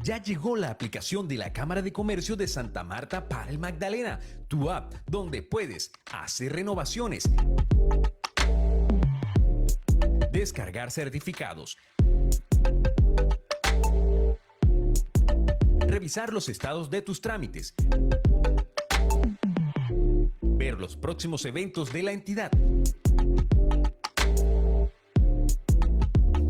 Ya llegó la aplicación de la Cámara de Comercio de Santa Marta para el Magdalena, tu app donde puedes hacer renovaciones, descargar certificados, revisar los estados de tus trámites, ver los próximos eventos de la entidad,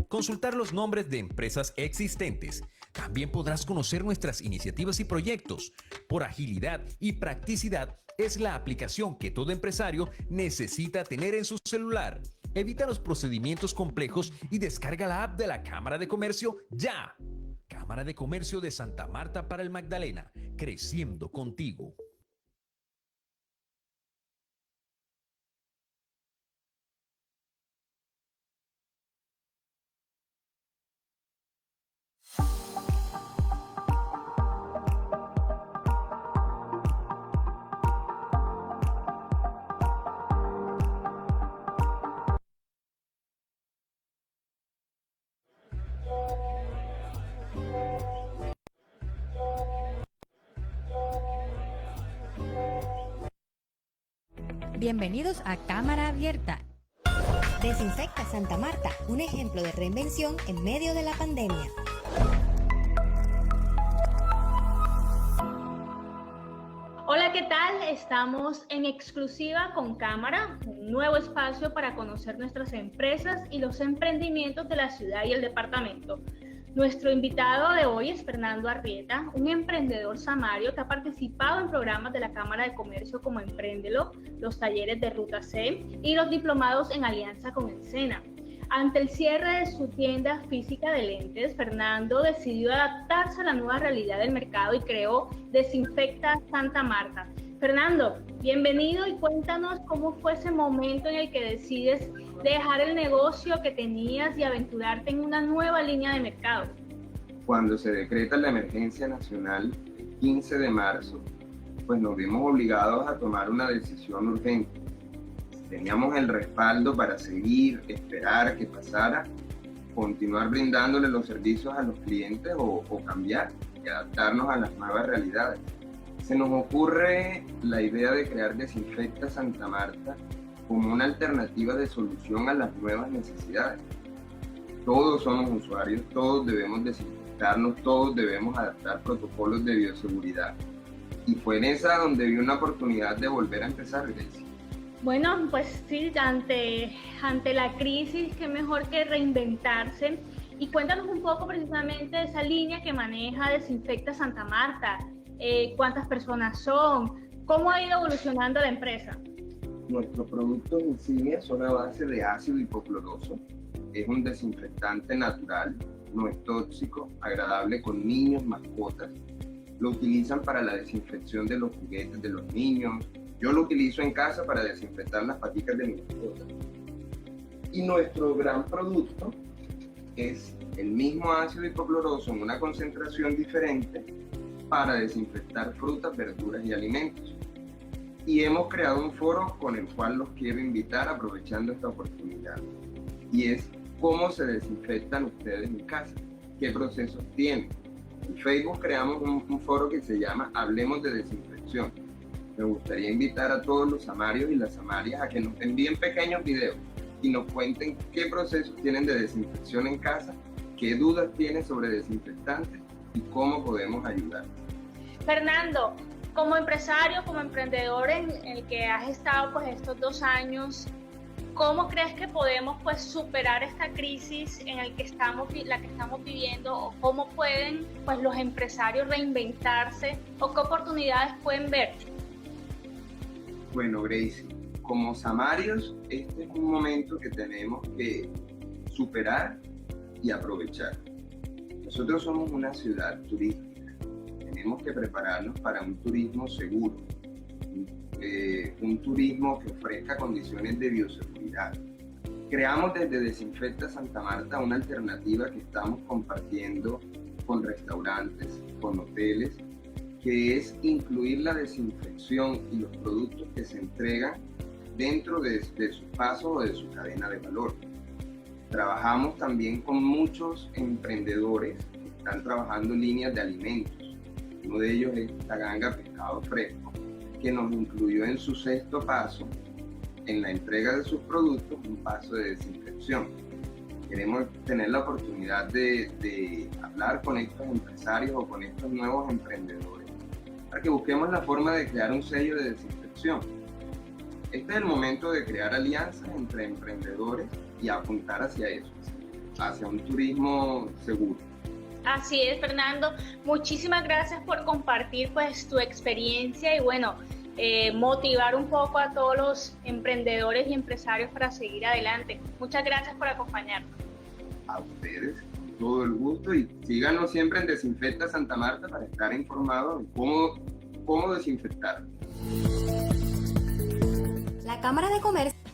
consultar los nombres de empresas existentes. También podrás conocer nuestras iniciativas y proyectos. Por agilidad y practicidad, es la aplicación que todo empresario necesita tener en su celular. Evita los procedimientos complejos y descarga la app de la Cámara de Comercio ya. Cámara de Comercio de Santa Marta para el Magdalena, creciendo contigo. Bienvenidos a Cámara Abierta. Desinfecta Santa Marta, un ejemplo de reinvención en medio de la pandemia. Hola, ¿qué tal? Estamos en exclusiva con Cámara, un nuevo espacio para conocer nuestras empresas y los emprendimientos de la ciudad y el departamento. Nuestro invitado de hoy es Fernando Arrieta, un emprendedor samario que ha participado en programas de la Cámara de Comercio como Empréndelo, los talleres de Ruta C y los diplomados en alianza con el SENA. Ante el cierre de su tienda física de lentes, Fernando decidió adaptarse a la nueva realidad del mercado y creó Desinfecta Santa Marta. Fernando, bienvenido y cuéntanos cómo fue ese momento en el que decides dejar el negocio que tenías y aventurarte en una nueva línea de mercado. Cuando se decreta la emergencia nacional el 15 de marzo, pues nos vimos obligados a tomar una decisión urgente. Teníamos el respaldo para seguir, esperar que pasara, continuar brindándole los servicios a los clientes o cambiar y adaptarnos a las nuevas realidades. Se nos ocurre la idea de crear Desinfecta Santa Marta como una alternativa de solución a las nuevas necesidades. Todos somos usuarios, todos debemos desinfectarnos, todos debemos adaptar protocolos de bioseguridad. Y fue en esa donde vi una oportunidad de volver a empezar, Gracie. Bueno, pues sí, ante la crisis, qué mejor que reinventarse. Y cuéntanos un poco precisamente de esa línea que maneja Desinfecta Santa Marta. ¿Cuántas personas son? ¿Cómo ha ido evolucionando la empresa? Nuestros productos insignia son a base de ácido hipocloroso. Es un desinfectante natural, no es tóxico, agradable con niños, mascotas. Lo utilizan para la desinfección de los juguetes de los niños. Yo lo utilizo en casa para desinfectar las paticas de mis mascotas. Y nuestro gran producto es el mismo ácido hipocloroso en una concentración diferente para desinfectar frutas, verduras y alimentos. Y hemos creado un foro con el cual los quiero invitar aprovechando esta oportunidad. Y es cómo se desinfectan ustedes en casa, qué procesos tienen. En Facebook creamos un foro que se llama Hablemos de Desinfección. Me gustaría invitar a todos los samarios y las samarias a que nos envíen pequeños videos y nos cuenten qué procesos tienen de desinfección en casa, qué dudas tienen sobre desinfectantes y cómo podemos ayudar. Fernando, como empresario, como emprendedor en el que has estado pues estos 2 años, ¿cómo crees que podemos pues superar esta crisis en la que estamos viviendo? ¿O cómo pueden pues los empresarios reinventarse? ¿O qué oportunidades pueden ver? Bueno, Gracie, como samarios, este es un momento que tenemos que superar y aprovechar. Nosotros somos una ciudad turística. Tenemos que prepararnos para un turismo seguro, un turismo que ofrezca condiciones de bioseguridad. Creamos desde Desinfecta Santa Marta una alternativa que estamos compartiendo con restaurantes, con hoteles, que es incluir la desinfección y los productos que se entregan dentro de su paso o de su cadena de valor. Trabajamos también con muchos emprendedores que están trabajando líneas de alimentos. Uno de ellos es Taganga Pescado Fresco, que nos incluyó en su sexto paso, en la entrega de sus productos, un paso de desinfección. Queremos tener la oportunidad de hablar con estos empresarios o con estos nuevos emprendedores para que busquemos la forma de crear un sello de desinfección. Este es el momento de crear alianzas entre emprendedores y apuntar hacia eso, hacia un turismo seguro. Así es, Fernando. Muchísimas gracias por compartir pues tu experiencia y bueno, motivar un poco a todos los emprendedores y empresarios para seguir adelante. Muchas gracias por acompañarnos. A ustedes, con todo el gusto, y síganos siempre en Desinfecta Santa Marta para estar informados de cómo desinfectar. La Cámara de Comercio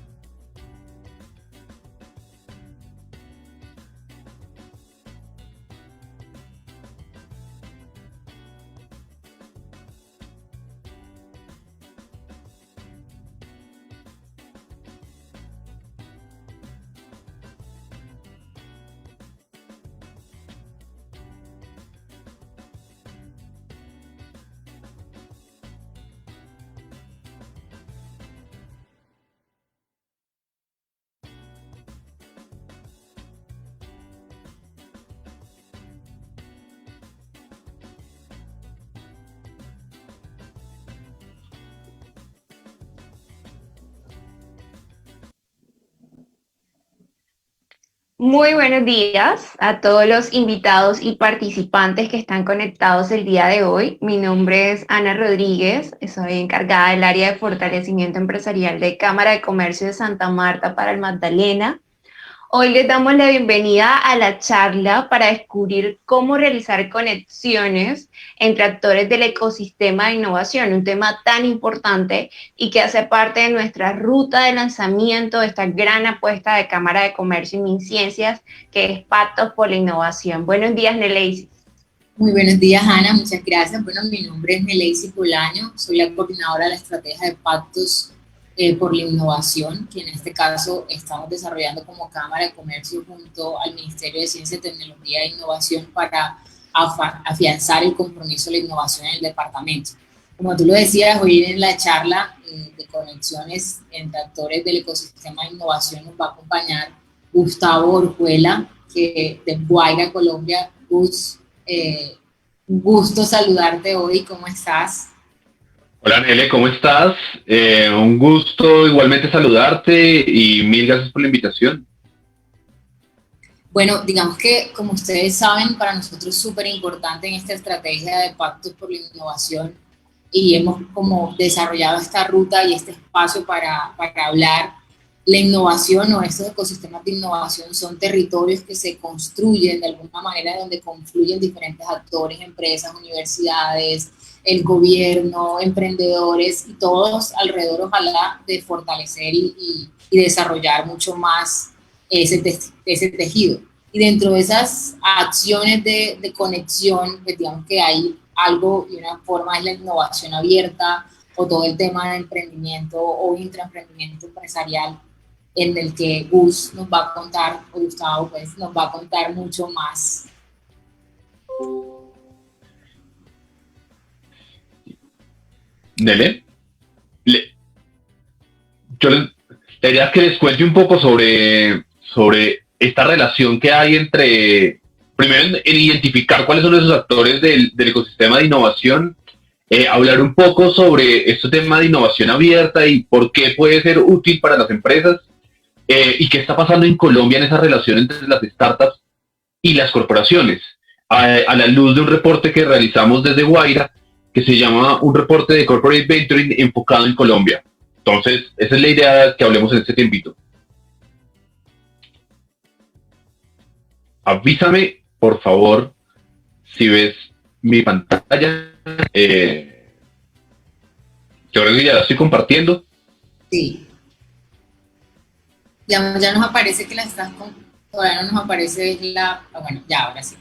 Muy buenos días a todos los invitados y participantes que están conectados el día de hoy. Mi nombre es Ana Rodríguez, soy encargada del área de fortalecimiento empresarial de Cámara de Comercio de Santa Marta para el Magdalena. Hoy les damos la bienvenida a la charla para descubrir cómo realizar conexiones entre actores del ecosistema de innovación, un tema tan importante y que hace parte de nuestra ruta de lanzamiento de esta gran apuesta de Cámara de Comercio y MinCiencias, que es Pactos por la Innovación. Buenos días, Neleisi. Muy buenos días, Ana, muchas gracias. Bueno, mi nombre es Neleisi Polaño, soy la coordinadora de la estrategia de Pactos por la Innovación, que en este caso estamos desarrollando como Cámara de Comercio junto al Ministerio de Ciencia, Tecnología e Innovación para afianzar el compromiso de la innovación en el departamento. Como tú lo decías, hoy en la charla de conexiones entre actores del ecosistema de innovación nos va a acompañar Gustavo Orjuela, que de Guaira, Colombia. Gus, un gusto saludarte hoy, ¿cómo estás? Hola Nele, ¿cómo estás? Un gusto igualmente saludarte y mil gracias por la invitación. Bueno, digamos que como ustedes saben, para nosotros es súper importante en esta estrategia de Pactos por la Innovación y hemos como desarrollado esta ruta y este espacio para hablar. La innovación o estos ecosistemas de innovación son territorios que se construyen de alguna manera donde confluyen diferentes actores, empresas, universidades, el gobierno, emprendedores y todos alrededor, ojalá, de fortalecer y desarrollar mucho más ese tejido. Y dentro de esas acciones de conexión, pues digamos que hay algo y una forma es la innovación abierta o todo el tema de emprendimiento o intraemprendimiento empresarial, en el que Gus nos va a contar, o Gustavo pues nos va a contar mucho más. Nele, la idea es que les cuente un poco sobre esta relación que hay entre, primero en identificar cuáles son esos actores del ecosistema de innovación, hablar un poco sobre este tema de innovación abierta y por qué puede ser útil para las empresas, y qué está pasando en Colombia en esa relación entre las startups y las corporaciones, a la luz de un reporte que realizamos desde Guaira, que se llama un reporte de Corporate Venturing enfocado en Colombia. Entonces, esa es la idea, que hablemos en este tiempito. Avísame, por favor, si ves mi pantalla. Yo creo que ya la estoy compartiendo. Sí. Ya nos aparece que la estás con... Todavía no nos aparece la... Bueno, ya, ahora sí.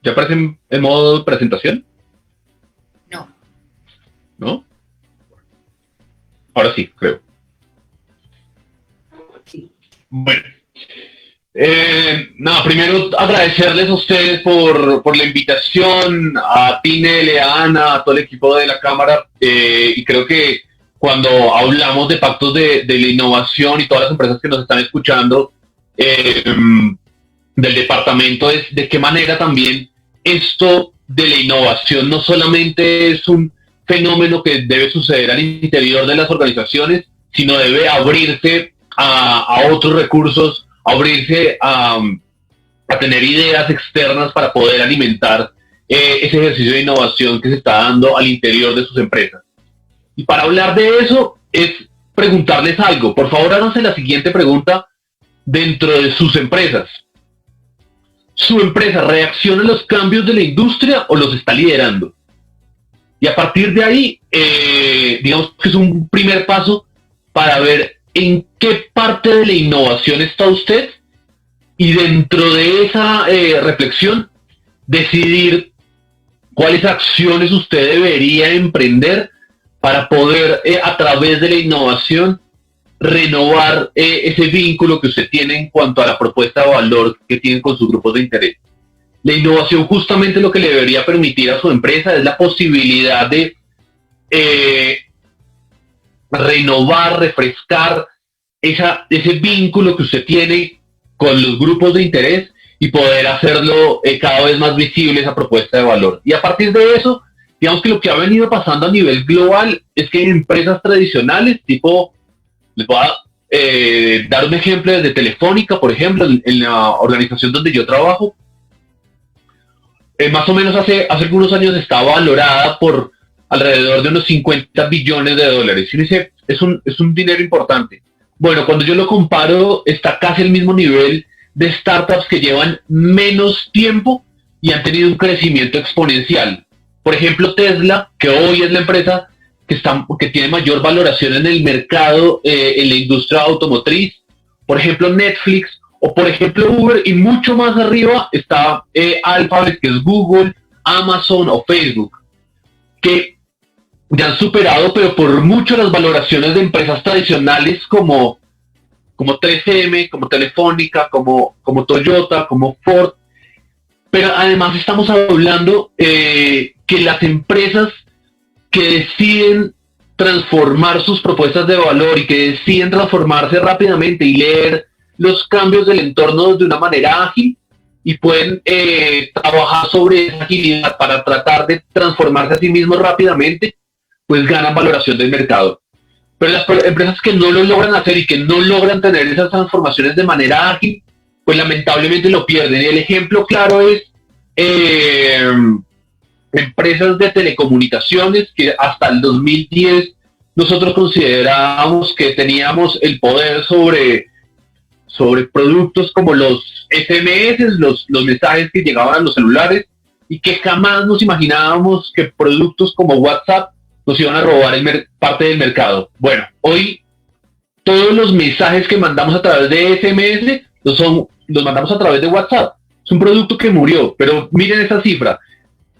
¿Ya aparece en modo presentación? No. ¿No? Ahora sí, creo. Sí. Bueno. Primero agradecerles a ustedes por la invitación, a ti, Nele, a Ana, a todo el equipo de la Cámara, y creo que cuando hablamos de pactos de la innovación y todas las empresas que nos están escuchando del departamento, es de qué manera también esto de la innovación no solamente es un fenómeno que debe suceder al interior de las organizaciones, sino debe abrirse a otros recursos, abrirse a tener ideas externas para poder alimentar ese ejercicio de innovación que se está dando al interior de sus empresas. Y para hablar de eso es preguntarles algo. Por favor, háganse la siguiente pregunta dentro de sus empresas. ¿Su empresa reacciona a los cambios de la industria o los está liderando? Y a partir de ahí, digamos que es un primer paso para ver en qué parte de la innovación está usted y dentro de esa reflexión decidir cuáles acciones usted debería emprender para poder a través de la innovación renovar ese vínculo que usted tiene en cuanto a la propuesta de valor que tiene con sus grupos de interés. La innovación justamente lo que le debería permitir a su empresa es la posibilidad de renovar, refrescar ese vínculo que usted tiene con los grupos de interés y poder hacerlo cada vez más visible esa propuesta de valor. Y a partir de eso, digamos que lo que ha venido pasando a nivel global es que en empresas tradicionales, tipo, les voy a dar un ejemplo desde Telefónica, por ejemplo, en la organización donde yo trabajo, más o menos hace algunos años estaba valorada por alrededor de unos 50 billones de dólares. Y dice, es un dinero importante. Bueno, cuando yo lo comparo, está casi al mismo nivel de startups que llevan menos tiempo y han tenido un crecimiento exponencial. Por ejemplo, Tesla, que hoy es la empresa que tiene mayor valoración en el mercado, en la industria automotriz. Por ejemplo, Netflix, o por ejemplo Uber, y mucho más arriba está Alphabet, que es Google, Amazon o Facebook, que ya han superado, pero por mucho, las valoraciones de empresas tradicionales como 3M, como Telefónica, como Toyota, como Ford. Pero además estamos hablando que las empresas que deciden transformar sus propuestas de valor y que deciden transformarse rápidamente y leer los cambios del entorno de una manera ágil y pueden trabajar sobre esa agilidad para tratar de transformarse a sí mismos rápidamente, pues ganan valoración del mercado. Pero las empresas que no lo logran hacer y que no logran tener esas transformaciones de manera ágil, pues lamentablemente lo pierden. Y el ejemplo claro es empresas de telecomunicaciones que hasta el 2010 nosotros considerábamos que teníamos el poder sobre productos como los SMS, los mensajes que llegaban a los celulares, y que jamás nos imaginábamos que productos como WhatsApp nos iban a robar parte del mercado. Bueno, hoy todos los mensajes que mandamos a través de SMS los mandamos a través de WhatsApp. Es un producto que murió, pero miren esa cifra.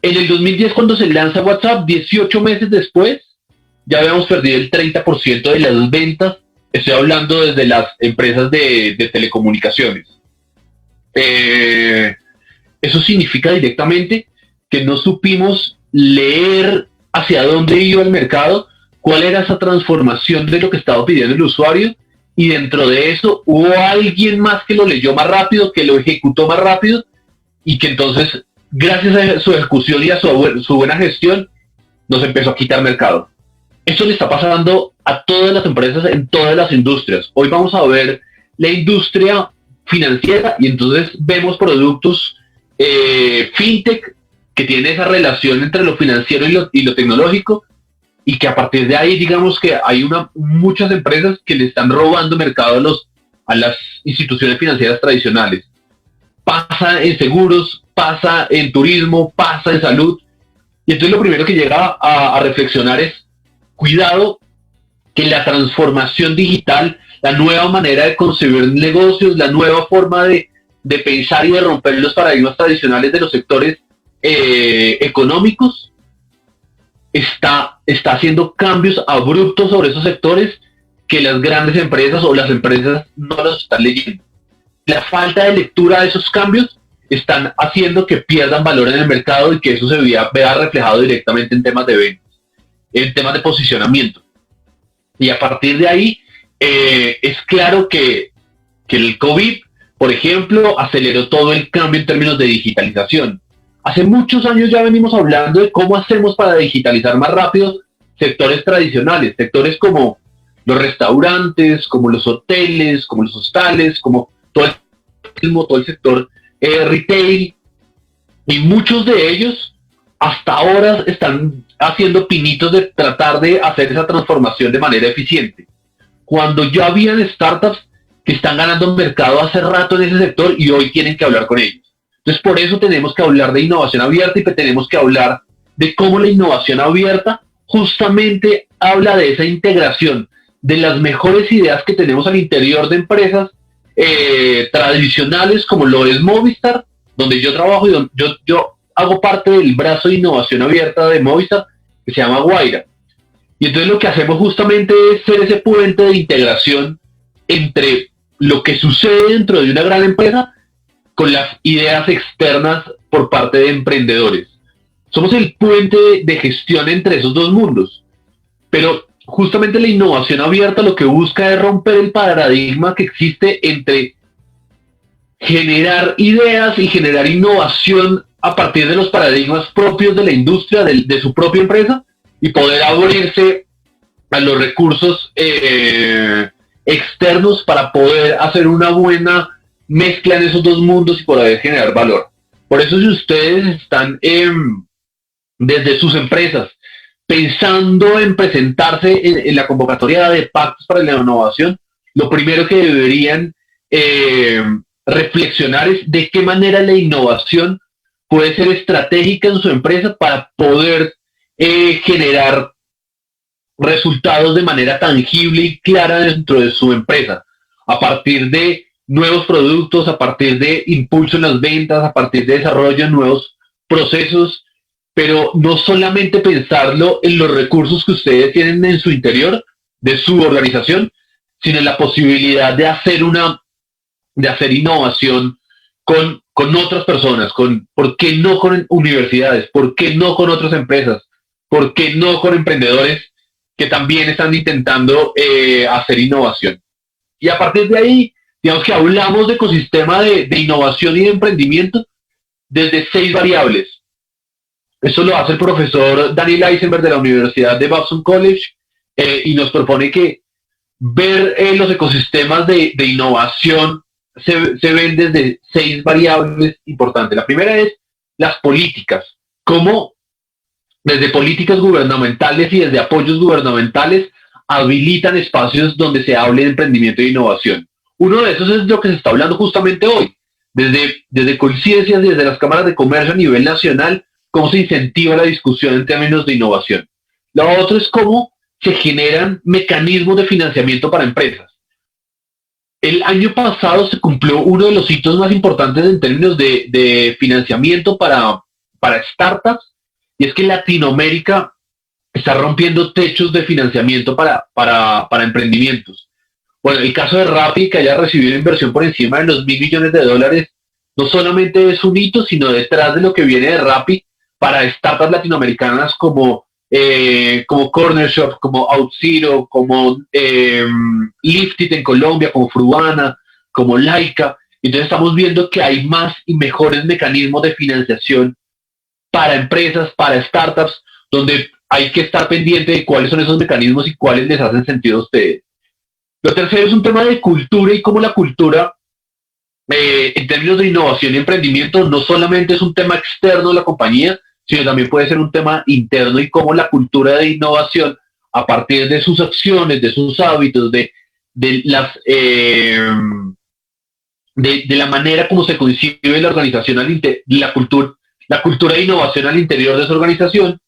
En el 2010, cuando se lanza WhatsApp, 18 meses después, ya habíamos perdido el 30% de las ventas. Estoy hablando desde las empresas de telecomunicaciones. Eso significa directamente que no supimos leer hacia dónde iba el mercado, cuál era esa transformación de lo que estaba pidiendo el usuario, y dentro de eso hubo alguien más que lo leyó más rápido, que lo ejecutó más rápido, y que entonces, gracias a su ejecución y a su buena gestión, nos empezó a quitar mercado. Esto le está pasando a todas las empresas en todas las industrias. Hoy vamos a ver la industria financiera y entonces vemos productos fintech que tienen esa relación entre lo financiero y lo tecnológico, y que a partir de ahí, digamos que hay muchas empresas que le están robando mercado a las instituciones financieras tradicionales. Pasa en seguros, pasa en turismo, pasa en salud. Y entonces lo primero que llega a reflexionar es: cuidado, que la transformación digital, la nueva manera de concebir negocios, la nueva forma de pensar y de romper los paradigmas tradicionales de los sectores económicos, está haciendo cambios abruptos sobre esos sectores que las grandes empresas o las empresas no los están leyendo. la falta de lectura de esos cambios están haciendo que pierdan valor en el mercado y que eso se vea reflejado directamente en temas de ventas, en temas de posicionamiento. Y a partir de ahí, es claro que el COVID, por ejemplo, aceleró todo el cambio en términos de digitalización. Hace muchos años ya venimos hablando de cómo hacemos para digitalizar más rápido sectores tradicionales, sectores como los restaurantes, como los hoteles, como los hostales, como todo el sector retail, y muchos de ellos hasta ahora están haciendo pinitos de tratar de hacer esa transformación de manera eficiente, cuando ya habían startups que están ganando mercado hace rato en ese sector y hoy tienen que hablar con ellos. Entonces, por eso tenemos que hablar de innovación abierta y tenemos que hablar de cómo la innovación abierta justamente habla de esa integración de las mejores ideas que tenemos al interior de empresas tradicionales como lo es Movistar, donde yo trabajo y donde yo hago parte del brazo de innovación abierta de Movistar, que se llama Guaira. Y entonces lo que hacemos justamente es ser ese puente de integración entre lo que sucede dentro de una gran empresa con las ideas externas por parte de emprendedores. Somos el puente de gestión entre esos dos mundos. Pero justamente la innovación abierta lo que busca es romper el paradigma que existe entre generar ideas y generar innovación a partir de los paradigmas propios de la industria, de su propia empresa, y poder abrirse a los recursos externos para poder hacer una buena mezcla en esos dos mundos y poder generar valor. Por eso, si ustedes están desde sus empresas pensando en presentarse en la convocatoria de pactos para la innovación, lo primero que deberían reflexionar es de qué manera la innovación puede ser estratégica en su empresa para poder generar resultados de manera tangible y clara dentro de su empresa, a partir de nuevos productos, a partir de impulso en las ventas, a partir de desarrollo de nuevos procesos, pero no solamente pensarlo en los recursos que ustedes tienen en su interior de su organización, sino en la posibilidad de hacer innovación con otras personas, ¿por qué no con universidades? ¿Por qué no con otras empresas? ¿Por qué no con emprendedores que también están intentando hacer innovación? Y a partir de ahí, digamos que hablamos de ecosistema de innovación y de emprendimiento desde 6 variables. Eso lo hace el profesor Daniel Eisenberg de la Universidad de Babson College y nos propone que ver los ecosistemas de innovación se ven desde 6 variables importantes. La primera es las políticas, cómo desde políticas gubernamentales y desde apoyos gubernamentales habilitan espacios donde se hable de emprendimiento e innovación. Uno de esos es lo que se está hablando justamente hoy, desde conciencias, desde las cámaras de comercio a nivel nacional, cómo se incentiva la discusión en términos de innovación. Lo otro es cómo se generan mecanismos de financiamiento para empresas. El año pasado se cumplió uno de los hitos más importantes en términos de financiamiento para startups, y es que Latinoamérica está rompiendo techos de financiamiento para emprendimientos. Bueno, el caso de Rappi, que haya recibido inversión por encima de los $1.000 millones, no solamente es un hito, sino detrás de lo que viene de Rappi para startups latinoamericanas como Corner Shop, como OutZero, como Liftit en Colombia, como Fruana, como Laika. Entonces estamos viendo que hay más y mejores mecanismos de financiación para empresas, para startups, donde hay que estar pendiente de cuáles son esos mecanismos y cuáles les hacen sentido a ustedes. Lo tercero es un tema de cultura y cómo la cultura, en términos de innovación y emprendimiento, no solamente es un tema externo de la compañía, sino también puede ser un tema interno y cómo la cultura de innovación, a partir de sus acciones, de sus hábitos, de la manera como se concibe la organización, la cultura de innovación al interior de su organización,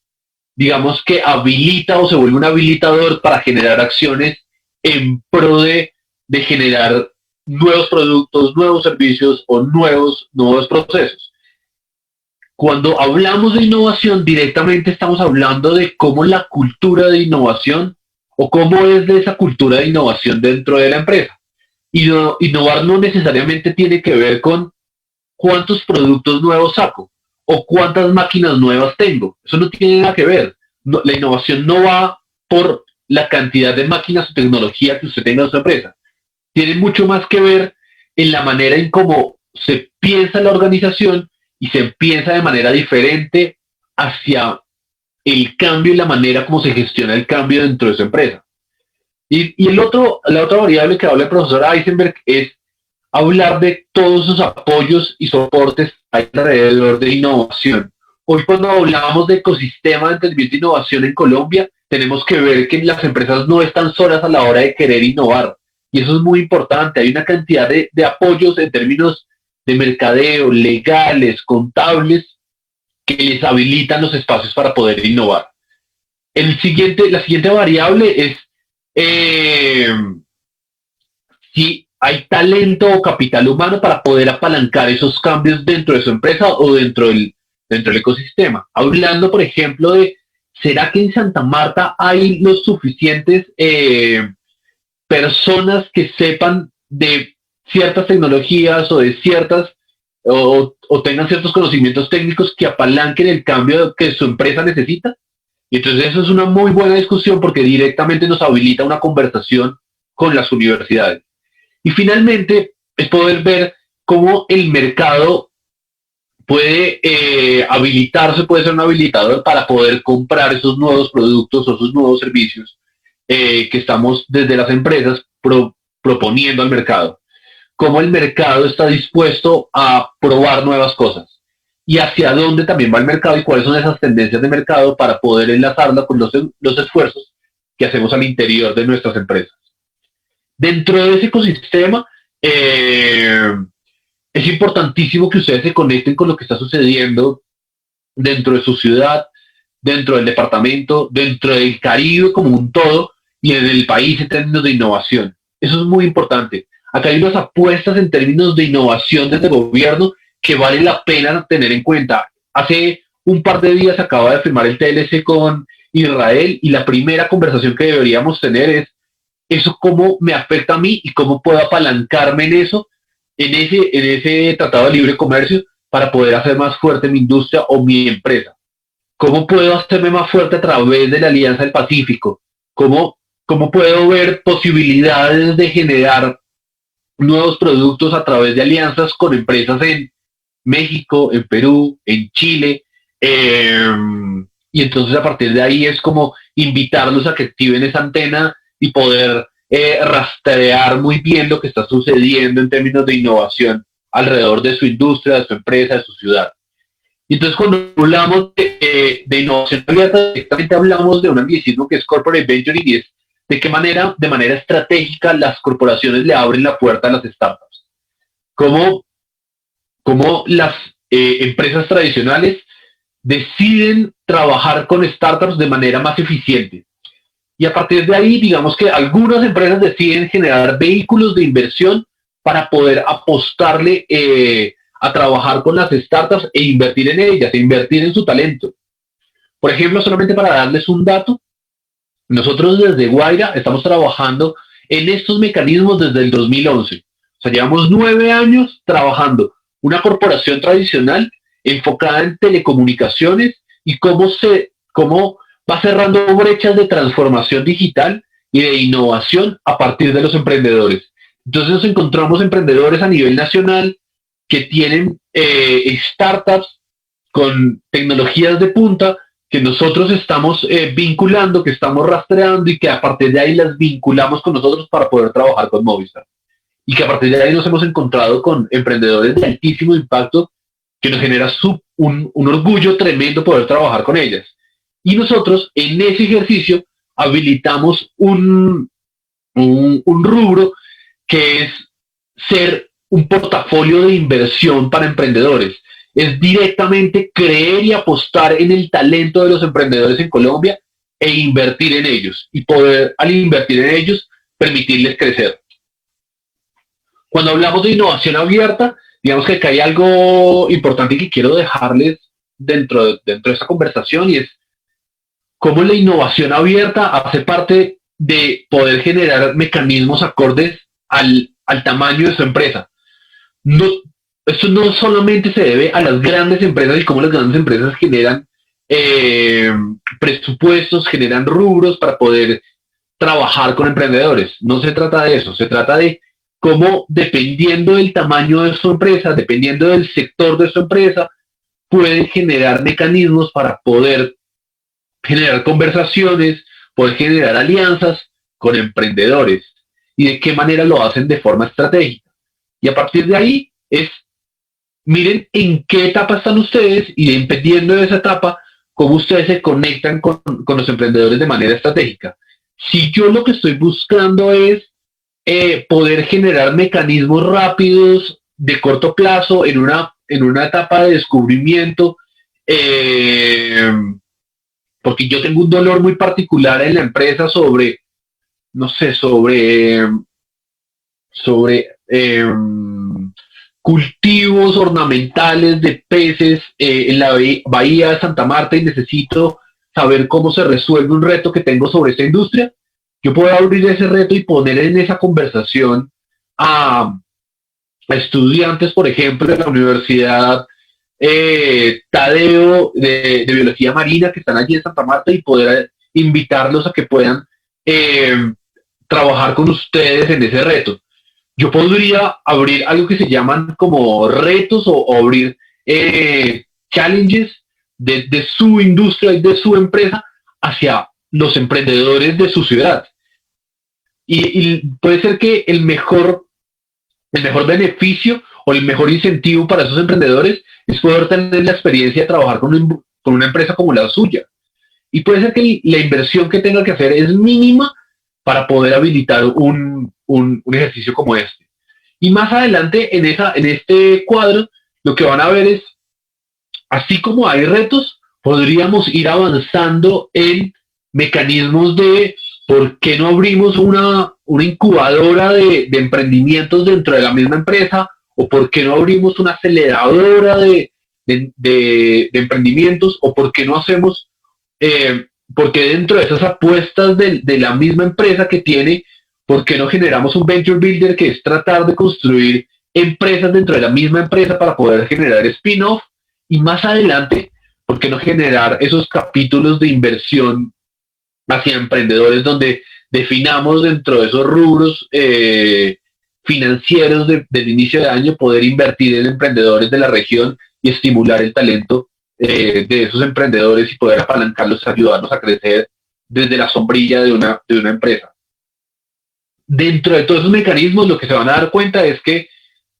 digamos que habilita o se vuelve un habilitador para generar acciones en pro de generar nuevos productos, nuevos servicios o nuevos procesos. Cuando hablamos de innovación, directamente estamos hablando de cómo la cultura de innovación o cómo es de esa cultura de innovación dentro de la empresa. Innovar no necesariamente tiene que ver con cuántos productos nuevos saco o cuántas máquinas nuevas tengo. Eso no tiene nada que ver. La innovación no va por la cantidad de máquinas o tecnología que usted tenga en su empresa. Tiene mucho más que ver en la manera en cómo se piensa la organización y se piensa de manera diferente hacia el cambio y la manera como se gestiona el cambio dentro de su empresa. La otra variable que habla el profesor Eisenberg es hablar de todos esos apoyos y soportes alrededor de innovación. Hoy cuando hablamos de ecosistema de entendimiento e innovación en Colombia, tenemos que ver que las empresas no están solas a la hora de querer innovar. Y eso es muy importante. Hay una cantidad de apoyos en términos de mercadeo, legales, contables, que les habilitan los espacios para poder innovar. La siguiente variable es si hay talento o capital humano para poder apalancar esos cambios dentro de su empresa o dentro del ecosistema. Hablando, por ejemplo, de ¿será que en Santa Marta hay los suficientes personas que sepan de ciertas tecnologías o de o tengan ciertos conocimientos técnicos que apalanquen el cambio que su empresa necesita? Y entonces eso es una muy buena discusión porque directamente nos habilita una conversación con las universidades. Y finalmente es poder ver cómo el mercado puede habilitarse, puede ser un habilitador para poder comprar esos nuevos productos o esos nuevos servicios que estamos desde las empresas proponiendo al mercado. Cómo el mercado está dispuesto a probar nuevas cosas y hacia dónde también va el mercado y cuáles son esas tendencias de mercado para poder enlazarla con los esfuerzos que hacemos al interior de nuestras empresas. Dentro de ese ecosistema, es importantísimo que ustedes se conecten con lo que está sucediendo dentro de su ciudad, dentro del departamento, dentro del Caribe como un todo y en el país en términos de innovación. Eso es muy importante. Acá hay unas apuestas en términos de innovación desde el gobierno que vale la pena tener en cuenta. Hace un par de días acaba de firmar el TLC con Israel y la primera conversación que deberíamos tener es eso cómo me afecta a mí y cómo puedo apalancarme en eso, en ese tratado de libre comercio para poder hacer más fuerte mi industria o mi empresa. ¿Cómo puedo hacerme más fuerte a través de la Alianza del Pacífico? ¿Cómo puedo ver posibilidades de generar nuevos productos a través de alianzas con empresas en México, en Perú, en Chile? Y entonces a partir de ahí es como invitarlos a que activen esa antena y poder rastrear muy bien lo que está sucediendo en términos de innovación alrededor de su industria, de su empresa, de su ciudad. Y entonces cuando hablamos de innovación abierta, directamente hablamos de un anglicismo que es corporate venturing y es de qué manera, de manera estratégica, las corporaciones le abren la puerta a las startups. Cómo las empresas tradicionales deciden trabajar con startups de manera más eficiente. Y a partir de ahí, digamos que algunas empresas deciden generar vehículos de inversión para poder apostarle a trabajar con las startups e invertir en ellas, e invertir en su talento. Por ejemplo, solamente para darles un dato, nosotros desde Guaira estamos trabajando en estos mecanismos desde el 2011. O sea, llevamos 9 años trabajando una corporación tradicional enfocada en telecomunicaciones y cómo va cerrando brechas de transformación digital y de innovación a partir de los emprendedores. Entonces nos encontramos emprendedores a nivel nacional que tienen startups con tecnologías de punta que nosotros estamos vinculando, que estamos rastreando y que a partir de ahí las vinculamos con nosotros para poder trabajar con Movistar. Y que a partir de ahí nos hemos encontrado con emprendedores de altísimo impacto que nos genera un orgullo tremendo poder trabajar con ellas. Y nosotros en ese ejercicio habilitamos un rubro que es ser un portafolio de inversión para emprendedores. Es directamente creer y apostar en el talento de los emprendedores en Colombia e invertir en ellos. Y poder, al invertir en ellos, permitirles crecer. Cuando hablamos de innovación abierta, digamos que acá hay algo importante que quiero dejarles dentro de esta conversación y es cómo la innovación abierta hace parte de poder generar mecanismos acordes a al tamaño de su empresa. No, esto no solamente se debe a las grandes empresas y cómo las grandes empresas generan presupuestos, generan rubros para poder trabajar con emprendedores. No se trata de eso, se trata de cómo, dependiendo del tamaño de su empresa, dependiendo del sector de su empresa, pueden generar mecanismos para poder generar conversaciones, poder generar alianzas con emprendedores y de qué manera lo hacen de forma estratégica. Y a partir de ahí miren en qué etapa están ustedes y dependiendo de esa etapa, cómo ustedes se conectan con los emprendedores de manera estratégica. Si yo lo que estoy buscando es poder generar mecanismos rápidos de corto plazo en una etapa de descubrimiento, porque yo tengo un dolor muy particular en la empresa sobre cultivos ornamentales de peces en la bahía de Santa Marta y necesito saber cómo se resuelve un reto que tengo sobre esta industria, yo puedo abrir ese reto y poner en esa conversación a estudiantes, por ejemplo, de la Universidad Tadeo de Biología Marina que están allí en Santa Marta y poder invitarlos a que puedan trabajar con ustedes en ese reto. Yo podría abrir algo que se llaman como retos o abrir challenges de su industria y de su empresa hacia los emprendedores de su ciudad. Y puede ser que el mejor beneficio o el mejor incentivo para esos emprendedores es poder tener la experiencia de trabajar con una empresa como la suya. Y puede ser que la inversión que tenga que hacer es mínima para poder habilitar un ejercicio como este. Y más adelante en este cuadro lo que van a ver es, así como hay retos, podríamos ir avanzando en mecanismos de por qué no abrimos una incubadora de emprendimientos dentro de la misma empresa, o por qué no abrimos una aceleradora de emprendimientos, o por qué no hacemos, porque dentro de esas apuestas de la misma empresa que tiene, ¿por qué no generamos un venture builder que es tratar de construir empresas dentro de la misma empresa para poder generar spin-off? Y más adelante, ¿por qué no generar esos capítulos de inversión hacia emprendedores donde definamos dentro de esos rubros financieros del inicio de año poder invertir en emprendedores de la región y estimular el talento de esos emprendedores y poder apalancarlos, ayudarlos a crecer desde la sombrilla de una empresa? Dentro de todos esos mecanismos, lo que se van a dar cuenta es que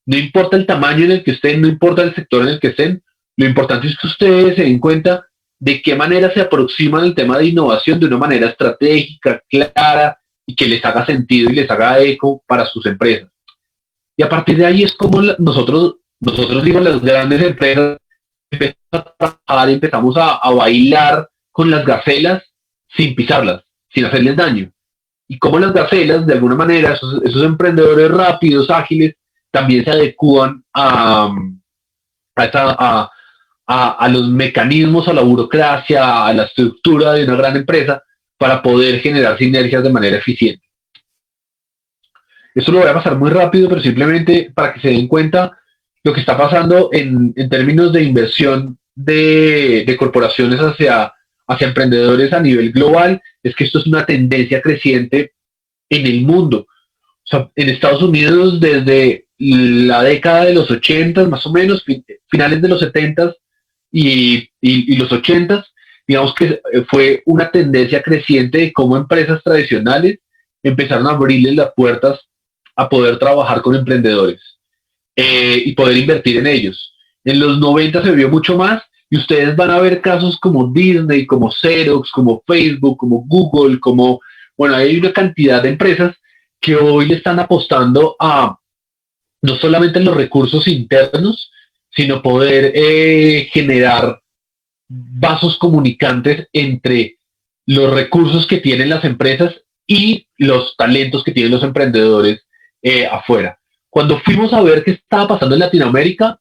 no importa el tamaño en el que estén, no importa el sector en el que estén, lo importante es que ustedes se den cuenta de qué manera se aproximan al tema de innovación de una manera estratégica, clara y que les haga sentido y les haga eco para sus empresas. Y a partir de ahí es como nosotros digo, las grandes empresas empezamos a trabajar, empezamos a bailar con las gacelas sin pisarlas, sin hacerles daño. Y como las gacelas, de alguna manera, esos emprendedores rápidos, ágiles, también se adecúan a los mecanismos, a la burocracia, a la estructura de una gran empresa para poder generar sinergias de manera eficiente. Esto lo voy a pasar muy rápido, pero simplemente para que se den cuenta lo que está pasando en términos de inversión de corporaciones hacia emprendedores a nivel global, es que esto es una tendencia creciente en el mundo. O sea, en Estados Unidos desde la década de los 80, más o menos, finales de los 70 y los 80, digamos que fue una tendencia creciente de cómo empresas tradicionales empezaron a abrirles las puertas a poder trabajar con emprendedores y poder invertir en ellos. En los 90 se vio mucho más y ustedes van a ver casos como Disney, como Xerox, como Facebook, como Google, bueno, hay una cantidad de empresas que hoy le están apostando a no solamente los recursos internos, sino poder generar vasos comunicantes entre los recursos que tienen las empresas y los talentos que tienen los emprendedores afuera. Cuando fuimos a ver qué estaba pasando en Latinoamérica,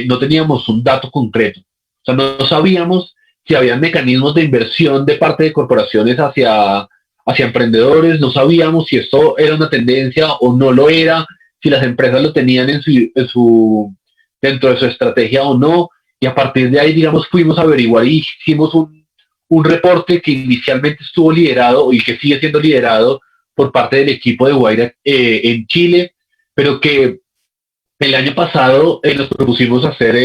no teníamos un dato concreto. O sea, no sabíamos si había mecanismos de inversión de parte de corporaciones hacia emprendedores, no sabíamos si esto era una tendencia o no lo era, si las empresas lo tenían dentro de su estrategia o no, y a partir de ahí, digamos, fuimos a averiguar y hicimos un reporte que inicialmente estuvo liderado y que sigue siendo liderado por parte del equipo de Guaira en Chile, pero que el año pasado nos propusimos hacer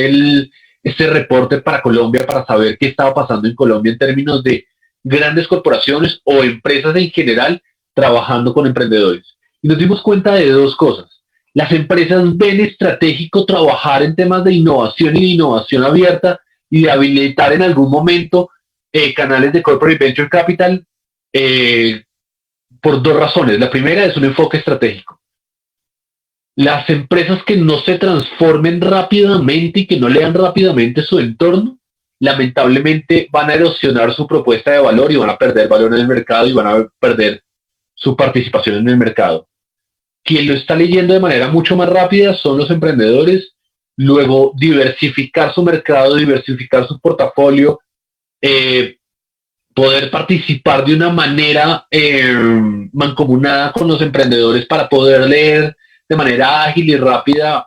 este reporte para Colombia para saber qué estaba pasando en Colombia en términos de grandes corporaciones o empresas en general trabajando con emprendedores. Y nos dimos cuenta de dos cosas. Las empresas ven estratégico trabajar en temas de innovación y de innovación abierta y de habilitar en algún momento canales de Corporate Venture Capital por dos razones. La primera es un enfoque estratégico. Las empresas que no se transformen rápidamente y que no lean rápidamente su entorno, lamentablemente van a erosionar su propuesta de valor y van a perder valor en el mercado y van a perder su participación en el mercado. Quien lo está leyendo de manera mucho más rápida son los emprendedores, luego diversificar su mercado, diversificar su portafolio, poder participar de una manera mancomunada con los emprendedores para poder leer de manera ágil y rápida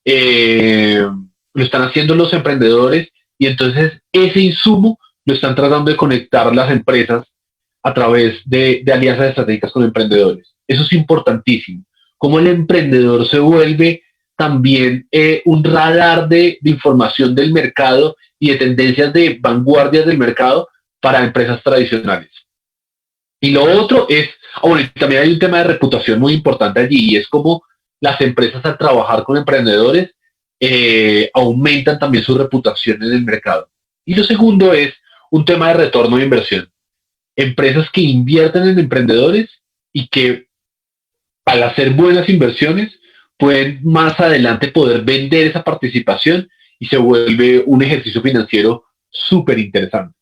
lo están haciendo los emprendedores y entonces ese insumo lo están tratando de conectar las empresas a través de alianzas estratégicas con emprendedores. Eso es importantísimo. Cómo el emprendedor se vuelve también un radar de información del mercado y de tendencias de vanguardias del mercado para empresas tradicionales. Y lo otro es, bueno, también hay un tema de reputación muy importante allí y es como las empresas al trabajar con emprendedores aumentan también su reputación en el mercado. Y lo segundo es un tema de retorno de inversión. Empresas que invierten en emprendedores y que al hacer buenas inversiones pueden más adelante poder vender esa participación y se vuelve un ejercicio financiero súper interesante.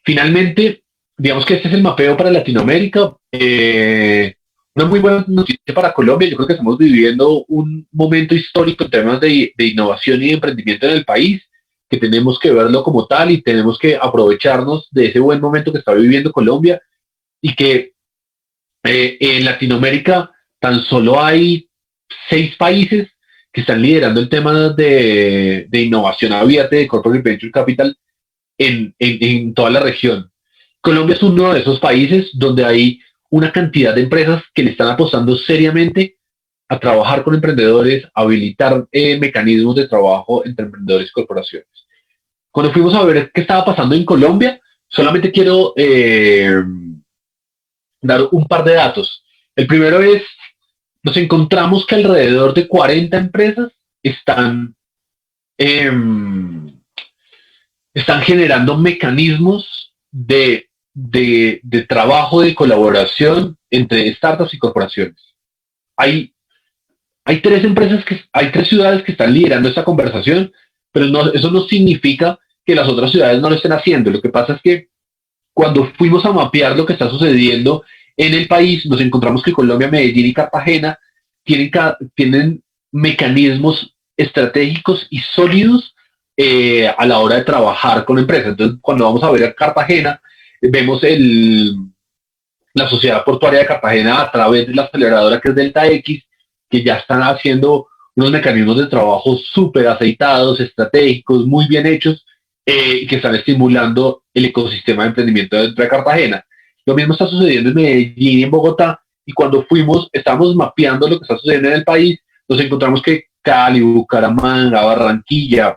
Finalmente, digamos que este es el mapeo para Latinoamérica. Una muy buena noticia para Colombia. Yo creo que estamos viviendo un momento histórico en temas de innovación y de emprendimiento en el país, que tenemos que verlo como tal y tenemos que aprovecharnos de ese buen momento que está viviendo Colombia y que en Latinoamérica tan solo hay 6 países que están liderando el tema de innovación abierta de Corporate Venture Capital en toda la región. Colombia es uno de esos países donde hay una cantidad de empresas que le están apostando seriamente a trabajar con emprendedores, a habilitar mecanismos de trabajo entre emprendedores y corporaciones. Cuando fuimos a ver qué estaba pasando en Colombia, solamente quiero dar un par de datos. El primero es, nos encontramos que alrededor de 40 empresas están generando mecanismos de trabajo, de colaboración entre startups y corporaciones. Hay 3 empresas, hay 3 ciudades que están liderando esta conversación, pero eso no significa que las otras ciudades no lo estén haciendo. Lo que pasa es que cuando fuimos a mapear lo que está sucediendo en el país, nos encontramos que Colombia, Medellín y Cartagena tienen mecanismos estratégicos y sólidos a la hora de trabajar con empresas. Entonces, cuando vamos a ver a Cartagena, vemos la Sociedad Portuaria de Cartagena a través de la aceleradora que es Delta X, que ya están haciendo unos mecanismos de trabajo súper aceitados, estratégicos, muy bien hechos, que están estimulando el ecosistema de emprendimiento dentro de Cartagena. Lo mismo está sucediendo en Medellín y en Bogotá, y cuando estábamos mapeando lo que está sucediendo en el país, nos encontramos que Cali, Bucaramanga, Barranquilla,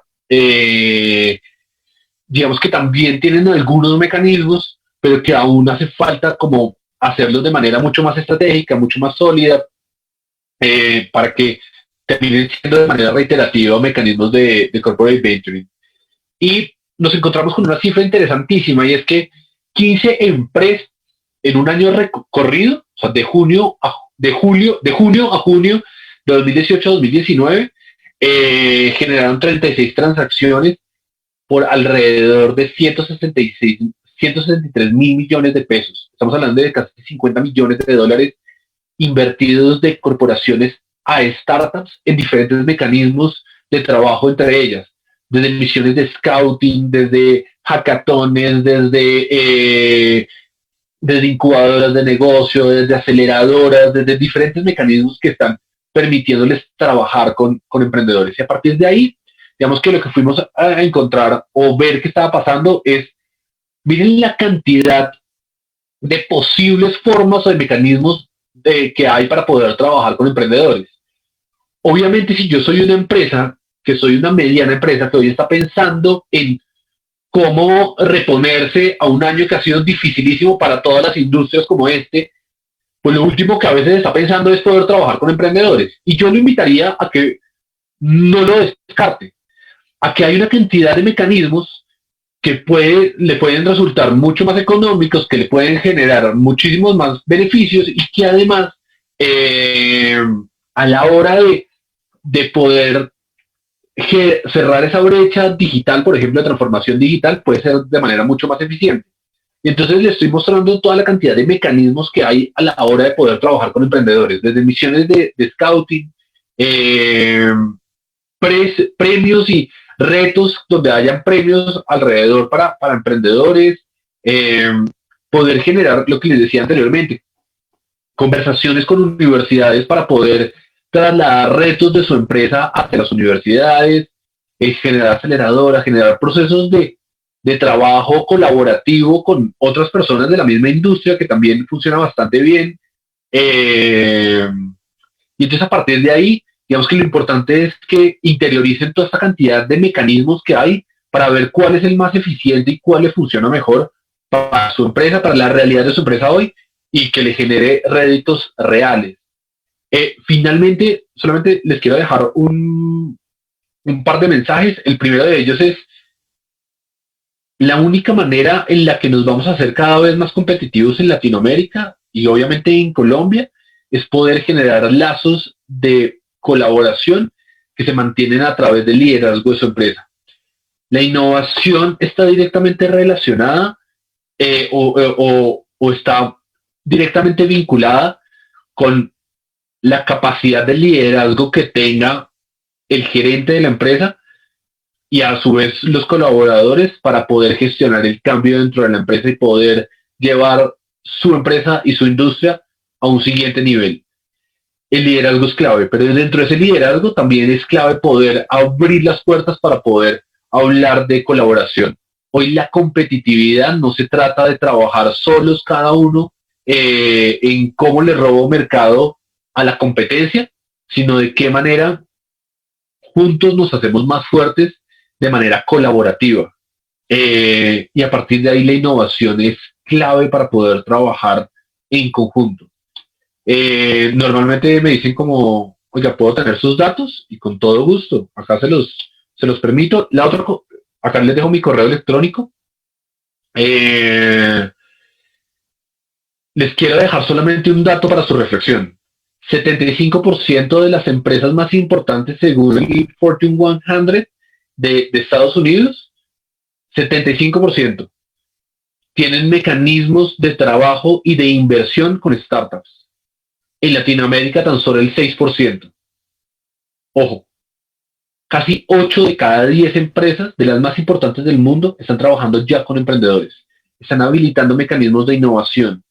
digamos que también tienen algunos mecanismos, pero que aún hace falta como hacerlos de manera mucho más estratégica, mucho más sólida, para que terminen siendo de manera reiterativa mecanismos de corporate venturing. Y nos encontramos con una cifra interesantísima, y es que 15 empresas en un año recorrido, o sea, de junio a junio de 2018 a 2019, generaron 36 transacciones por alrededor de 163 mil millones de pesos. Estamos hablando de casi 50 millones de dólares invertidos de corporaciones a startups en diferentes mecanismos de trabajo entre ellas, desde misiones de scouting, desde hackatones, desde desde incubadoras de negocio, desde aceleradoras, desde diferentes mecanismos que están permitiéndoles trabajar con emprendedores. Y a partir de ahí, digamos que lo que fuimos a encontrar o ver qué estaba pasando es, miren la cantidad de posibles formas o de mecanismos que hay para poder trabajar con emprendedores. Obviamente, si yo soy una empresa, que soy una mediana empresa que hoy está pensando en cómo reponerse a un año que ha sido dificilísimo para todas las industrias como este, pues lo último que a veces está pensando es poder trabajar con emprendedores. Y yo lo invitaría a que no lo descarte, a que hay una cantidad de mecanismos que le pueden resultar mucho más económicos, que le pueden generar muchísimos más beneficios y que además a la hora de poder cerrar esa brecha digital, por ejemplo, de transformación digital, puede ser de manera mucho más eficiente. Y entonces le estoy mostrando toda la cantidad de mecanismos que hay a la hora de poder trabajar con emprendedores, desde misiones de scouting, premios y retos donde hayan premios alrededor para emprendedores, poder generar lo que les decía anteriormente, conversaciones con universidades para poder trasladar retos de su empresa hacia las universidades, generar aceleradoras, generar procesos de trabajo colaborativo con otras personas de la misma industria, que también funciona bastante bien. Y entonces a partir de ahí, digamos que lo importante es que interioricen toda esta cantidad de mecanismos que hay para ver cuál es el más eficiente y cuál le funciona mejor para su empresa, para la realidad de su empresa hoy, y que le genere réditos reales. Finalmente, solamente les quiero dejar un par de mensajes. El primero de ellos es: la única manera en la que nos vamos a hacer cada vez más competitivos en Latinoamérica y obviamente en Colombia es poder generar lazos de colaboración que se mantienen a través del liderazgo de su empresa. La innovación está directamente relacionada o está directamente vinculada con la capacidad de liderazgo que tenga el gerente de la empresa y a su vez los colaboradores para poder gestionar el cambio dentro de la empresa y poder llevar su empresa y su industria a un siguiente nivel. El liderazgo es clave, pero dentro de ese liderazgo también es clave poder abrir las puertas para poder hablar de colaboración. Hoy la competitividad no se trata de trabajar solos cada uno en cómo le robo mercado a la competencia, sino de qué manera juntos nos hacemos más fuertes de manera colaborativa. Y a partir de ahí la innovación es clave para poder trabajar en conjunto. Normalmente me dicen como, oiga, ¿puedo tener sus datos? Y con todo gusto, acá se los permito. La otra, acá les dejo mi correo electrónico. Les quiero dejar solamente un dato para su reflexión. 75% de las empresas más importantes según el Fortune 100 de Estados Unidos, 75% tienen mecanismos de trabajo y de inversión con startups. En Latinoamérica tan solo el 6%. Ojo, casi 8 de cada 10 empresas de las más importantes del mundo están trabajando ya con emprendedores. Están habilitando mecanismos de innovación.